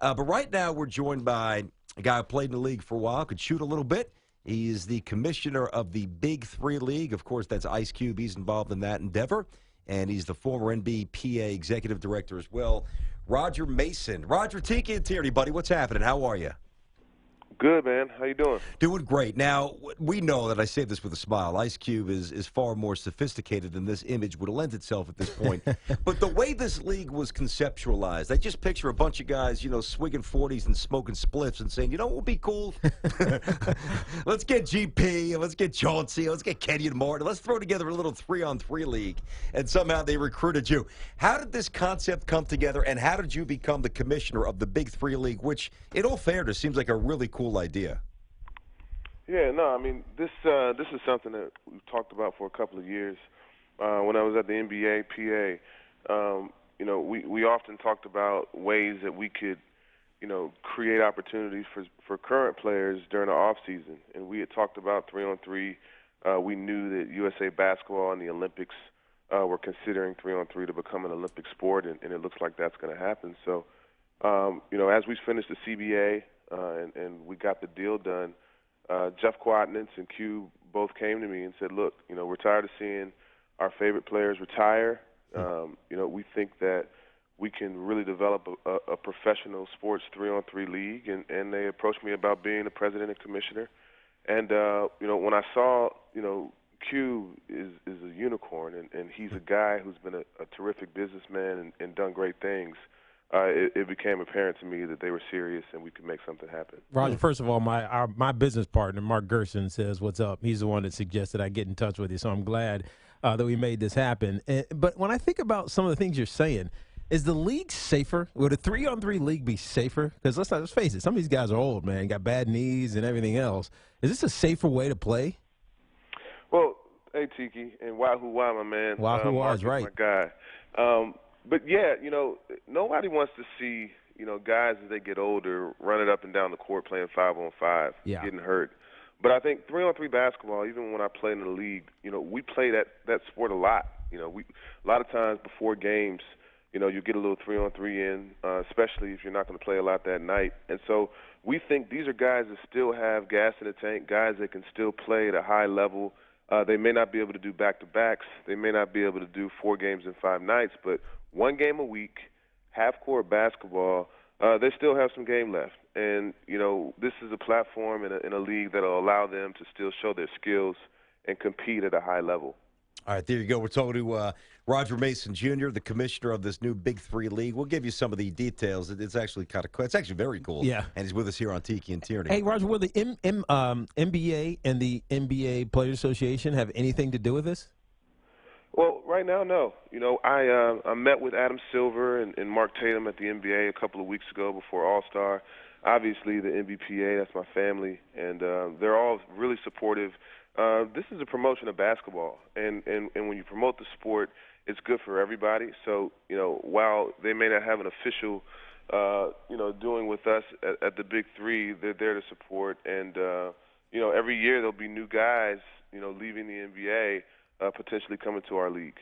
But right now we're joined by a guy who played in the league for a while, could shoot a little bit. He is the commissioner of the BIG3 League. Of course, that's Ice Cube. He's involved in that endeavor. And he's the former NBPA executive director as well. Roger Mason. Roger, Tiki Tierney, buddy, what's happening? How are you? Good, man. How you doing? Doing great. Now, we know that I say this with a smile. Ice Cube is far more sophisticated than this image would lend itself at this point. But the way this league was conceptualized, I just picture a bunch of guys, swigging 40s and smoking spliffs and saying, what would be cool? Let's get GP, let's get Chauncey, let's get Kenyon Martin. Let's throw together a little 3-on-3 league. And somehow they recruited you. How did this concept come together, and how did you become the commissioner of the BIG3 League, which, in all fairness, seems like a really cool idea? Yeah, no, I mean, this is something that we've talked about for a couple of years. When I was at the NBA PA, we often talked about ways that we could, create opportunities for current players during the off season. And we had talked about 3-on-3. We knew that USA Basketball and the Olympics were considering 3-on-3 to become an Olympic sport, and it looks like that's going to happen. So, as we finished the CBA and we got the deal done, Jeff Quatnitz and Q both came to me and said, look, we're tired of seeing our favorite players retire. We think that we can really develop a professional sports 3-on-3 league, and they approached me about being the president and commissioner. And, when I saw, Q is a unicorn, and he's a guy who's been a terrific businessman and done great things. It became apparent to me that they were serious and we could make something happen. Roger, first of all, my business partner, Mark Gerson, says, what's up? He's the one that suggested I get in touch with you, so I'm glad that we made this happen. But when I think about some of the things you're saying, is the league safer? Would a 3-on-3 league be safer? Because let's face it, some of these guys are old, man, got bad knees and everything else. Is this a safer way to play? Well, hey, Tiki, and Wahoo Wah, my man. Wahoo Wah is right. My guy. But, yeah, nobody wants to see, guys as they get older running up and down the court playing 5-on-5, getting hurt. But I think 3-on-3 basketball, even when I played in the league, we play that sport a lot. A lot of times before games, you get a little 3-on-3 in, especially if you're not going to play a lot that night. And so we think these are guys that still have gas in the tank, guys that can still play at a high level. They may not be able to do back-to-backs. They may not be able to do 4 games in 5 nights, but 1 game a week, half-court basketball, they still have some game left. And, this is a platform in a league that will allow them to still show their skills and compete at a high level. All right, there you go. We're talking to Roger Mason Jr., the commissioner of this new BIG3 League. We'll give you some of the details. It's actually kind of cool. It's actually very cool. Yeah. And he's with us here on Tiki and Tierney. Hey, Roger, will the NBA and the NBA Players Association have anything to do with this? Well, right now, no. I met with Adam Silver and Mark Tatum at the NBA a couple of weeks ago before All-Star. Obviously, the NBPA, that's my family, and they're all really supportive. This is a promotion of basketball, and when you promote the sport, it's good for everybody. So, while they may not have an official, doing with us at the BIG3, they're there to support. And, every year there'll be new guys, leaving the NBA, potentially coming to our league.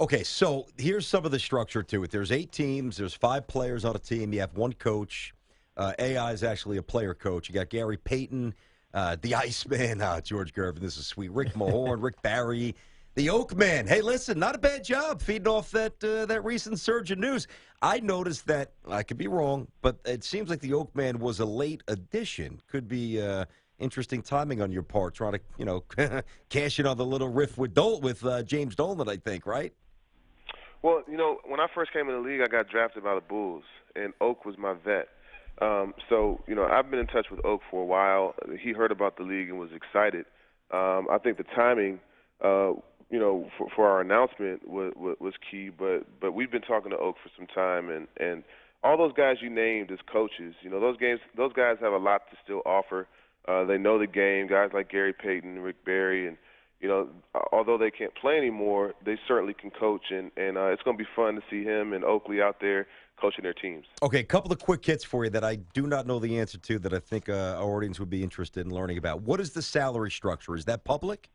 Okay, so here's some of the structure to it. There's 8 teams. There's 5 players on a team. You have 1 coach. AI is actually a player coach. You got Gary Payton, the Iceman, George Gervin. This is sweet. Rick Mahorn, Rick Barry, the Oakman. Hey, listen, not a bad job feeding off that recent surge in news. I noticed that, I could be wrong, but it seems like the Oakman was a late addition. Could be interesting timing on your part, trying to, cash in on the little riff with James Dolan, I think, right? Well, when I first came in the league, I got drafted by the Bulls, and Oak was my vet. I've been in touch with Oak for a while. He heard about the league and was excited. I think the timing, for our announcement was key, but we've been talking to Oak for some time, and all those guys you named as coaches, those guys have a lot to still offer. They know the game, guys like Gary Payton, Rick Barry, and although they can't play anymore, they certainly can coach, and it's going to be fun to see him and Oakley out there coaching their teams. Okay, a couple of quick hits for you that I do not know the answer to that I think our audience would be interested in learning about. What is the salary structure? Is that public?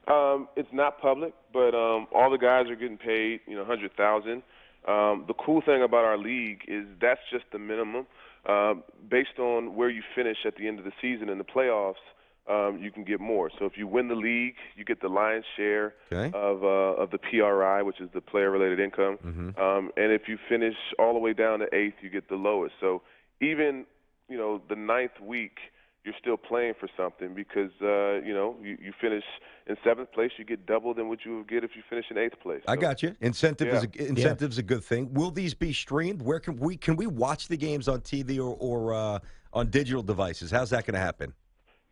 It's not public, but all the guys are getting paid, $100,000. The cool thing about our league is that's just the minimum. Based on where you finish at the end of the season in the playoffs, you can get more. So if you win the league, you get the lion's share of the PRI, which is the player-related income. And if you finish all the way down to 8th, you get the lowest. So even, the 9th week, you're still playing for something because, you finish in 7th place, you get double than what you would get if you finish in 8th place. So, I got you. Incentive's a good thing. Will these be streamed? Where can we watch the games on TV or on digital devices? How's that going to happen?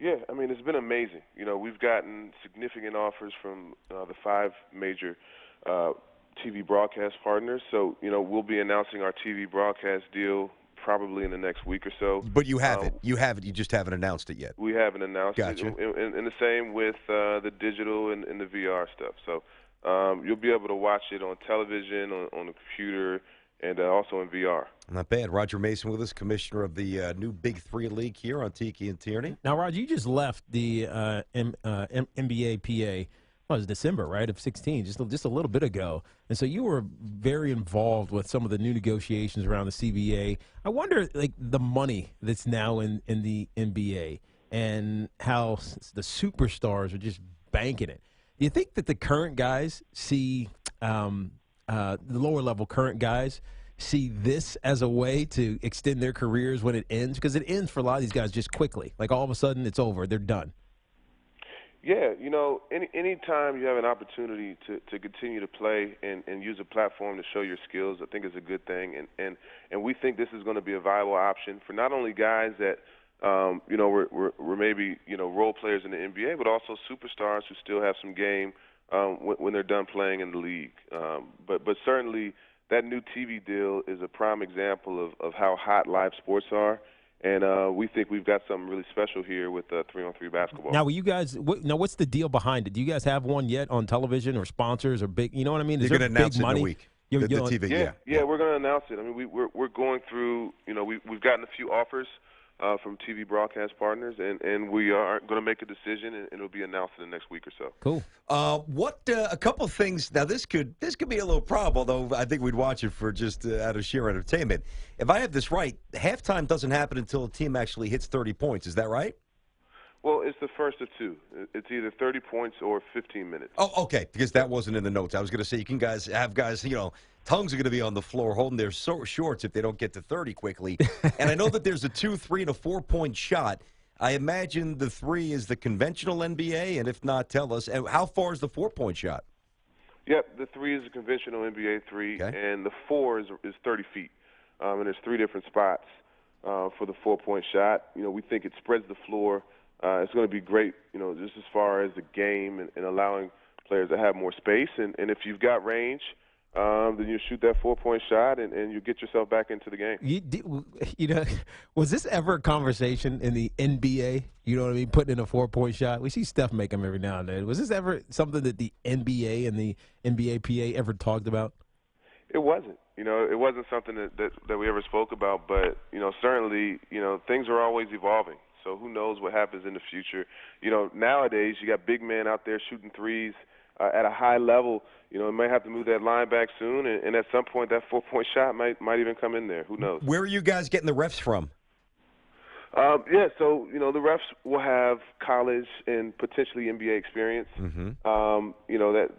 Yeah, I mean, it's been amazing. We've gotten significant offers from the 5 major TV broadcast partners. So, we'll be announcing our TV broadcast deal probably in the next week or so. But you have it. You have it. You just haven't announced it yet. We haven't announced it. Gotcha. And the same with the digital and the VR stuff. So you'll be able to watch it on television, on the computer, and also in VR. Not bad. Roger Mason with us, commissioner of the new BIG3 League here on Tiki and Tierney. Now, Roger, you just left the NBA PA. Well, it was December, right, of 16, just a little bit ago. And so you were very involved with some of the new negotiations around the CBA. I wonder, the money that's now in the NBA and how the superstars are just banking it. Do you think that the current guys see, the lower-level current guys see this as a way to extend their careers when it ends? Because it ends for a lot of these guys just quickly. Like, all of a sudden, it's over. They're done. Yeah, any time you have an opportunity to continue to play and use a platform to show your skills, I think is a good thing. And we think this is going to be a viable option for not only guys that, we're maybe, role players in the NBA, but also superstars who still have some game when they're done playing in the league. But certainly that new TV deal is a prime example of how hot live sports are. And we think we've got something really special here with 3-on-3 basketball. Now, what's the deal behind it? Do you guys have one yet on television or sponsors or big? You know what I mean? You're going to announce it in a week. The TV, yeah, we're going to announce it. I mean, we're going through. We've gotten a few offers from TV broadcast partners, and we are going to make a decision, and it'll be announced in the next week or so. Cool. A couple of things. Now, this could be a little problem, although I think we'd watch it for just out of sheer entertainment. If I have this right, halftime doesn't happen until a team actually hits 30 points. Is that right? Well, it's the first of two. It's either 30 points or 15 minutes. Oh, okay, because that wasn't in the notes. I was going to say you can have guys, tongues are going to be on the floor holding their shorts if they don't get to 30 quickly. And I know that there's a 2, 3, and a 4-point shot. I imagine the 3 is the conventional NBA, and if not, tell us. And how far is the 4-point shot? Yep, the 3 is a conventional NBA 3, and the 4 is 30 feet. And there's 3 different spots for the 4-point shot. We think it spreads the floor. It's going to be great, just as far as the game and allowing players to have more space. And if you've got range, then you shoot that 4-point shot and you get yourself back into the game. Was this ever a conversation in the NBA? You know what I mean? Putting in a 4-point shot. We see Steph make them every now and then. Was this ever something that the NBA and the NBA PA ever talked about? It wasn't. It wasn't something that we ever spoke about. But, certainly, things are always evolving. So who knows what happens in the future. Nowadays you got big men out there shooting threes at a high level. It might have to move that line back soon, and at some point that 4-point shot might even come in there. Who knows? Where are you guys getting the refs from? So, the refs will have college and potentially NBA experience. That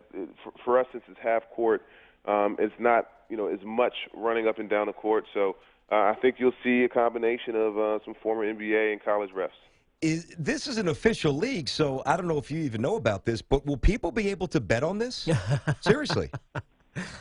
for us, since it's half court, it's not, as much running up and down the court. So I think you'll see a combination of some former NBA and college refs. This is an official league, so I don't know if you even know about this, but will people be able to bet on this? Seriously?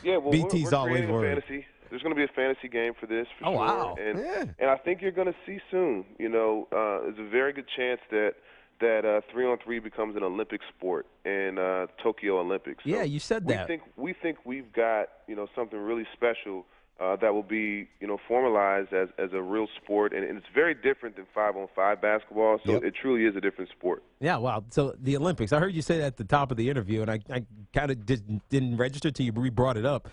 Yeah, well, BT's we're always creating a worried. fantasy. There's going to be a fantasy game for this, for sure. Wow. And I think you're going to see soon. There's a very good chance that 3-on-3 becomes an Olympic sport in Tokyo Olympics. So yeah, you said that. We think we've got something really special that will be formalized as a real sport, and it's very different than 5-on-5 basketball. So it truly is a different sport. Yeah, wow. So the Olympics, I heard you say that at the top of the interview, and I kind of didn't register till you brought it up.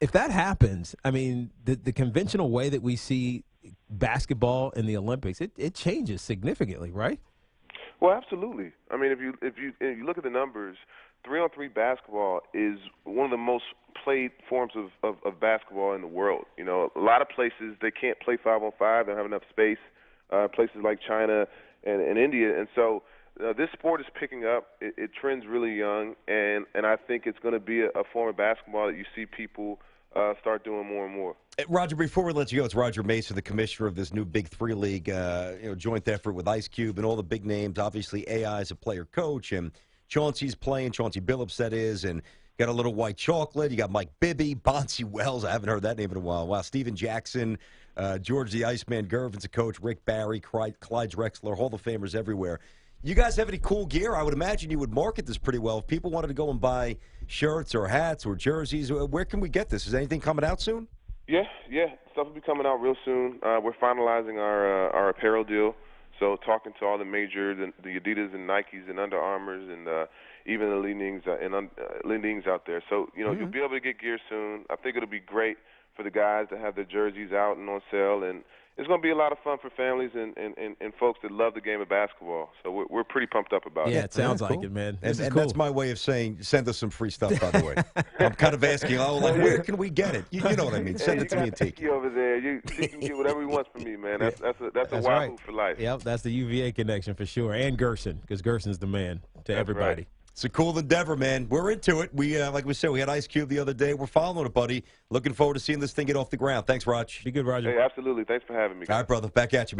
If that happens, I mean, the conventional way that we see basketball in the Olympics, it changes significantly, right? Well, absolutely. I mean, if you look at the numbers, 3-on-3 basketball is one of the most played forms of basketball in the world. You know, a lot of places they can't play 5-on-5. They don't have enough space. Places like China and India, and so this sport is picking up. It trends really young, and I think it's going to be a form of basketball that you see people start doing more and more. Roger, before we let you go, it's Roger Mason, the commissioner of this new BIG3 League, joint effort with Ice Cube and all the big names. Obviously, AI is a player coach, and Chauncey's playing, Chauncey Billups, that is, and got a little white chocolate. You got Mike Bibby, Bonzi Wells. I haven't heard that name in a while. Wow, Steven Jackson, George the Iceman Gervin's a coach, Rick Barry, Clyde Drexler, Hall of Famers everywhere. You guys have any cool gear? I would imagine you would market this pretty well. If people wanted to go and buy shirts or hats or jerseys, where can we get this? Is anything coming out soon? Yeah. Stuff will be coming out real soon. We're finalizing our apparel deal. So talking to all the major, the Adidas and Nikes and Under Armours and even the Li-Nings out there. So, you'll be able to get gear soon. I think it'll be great for the guys to have their jerseys out and on sale. And it's going to be a lot of fun for families and folks that love the game of basketball. So we're pretty pumped up about it. Yeah, it sounds like cool. it, man. And Cool. that's my way of saying send us some free stuff, by the way. I'm kind of asking, where can we get it? You know what I mean. Send it to me and take it. Over there. She can get whatever he wants from me, man. That's a wahoo for life. Yep, that's the UVA connection for sure. And Gerson, because Gerson's the man to everybody. Right. It's a cool endeavor, man. We're into it. We, like we said, we had Ice Cube the other day. We're following it, buddy. Looking forward to seeing this thing get off the ground. Thanks, Raj. Be good, Roger. Hey, absolutely. Thanks for having me, guys. All right, brother. Back at you, man.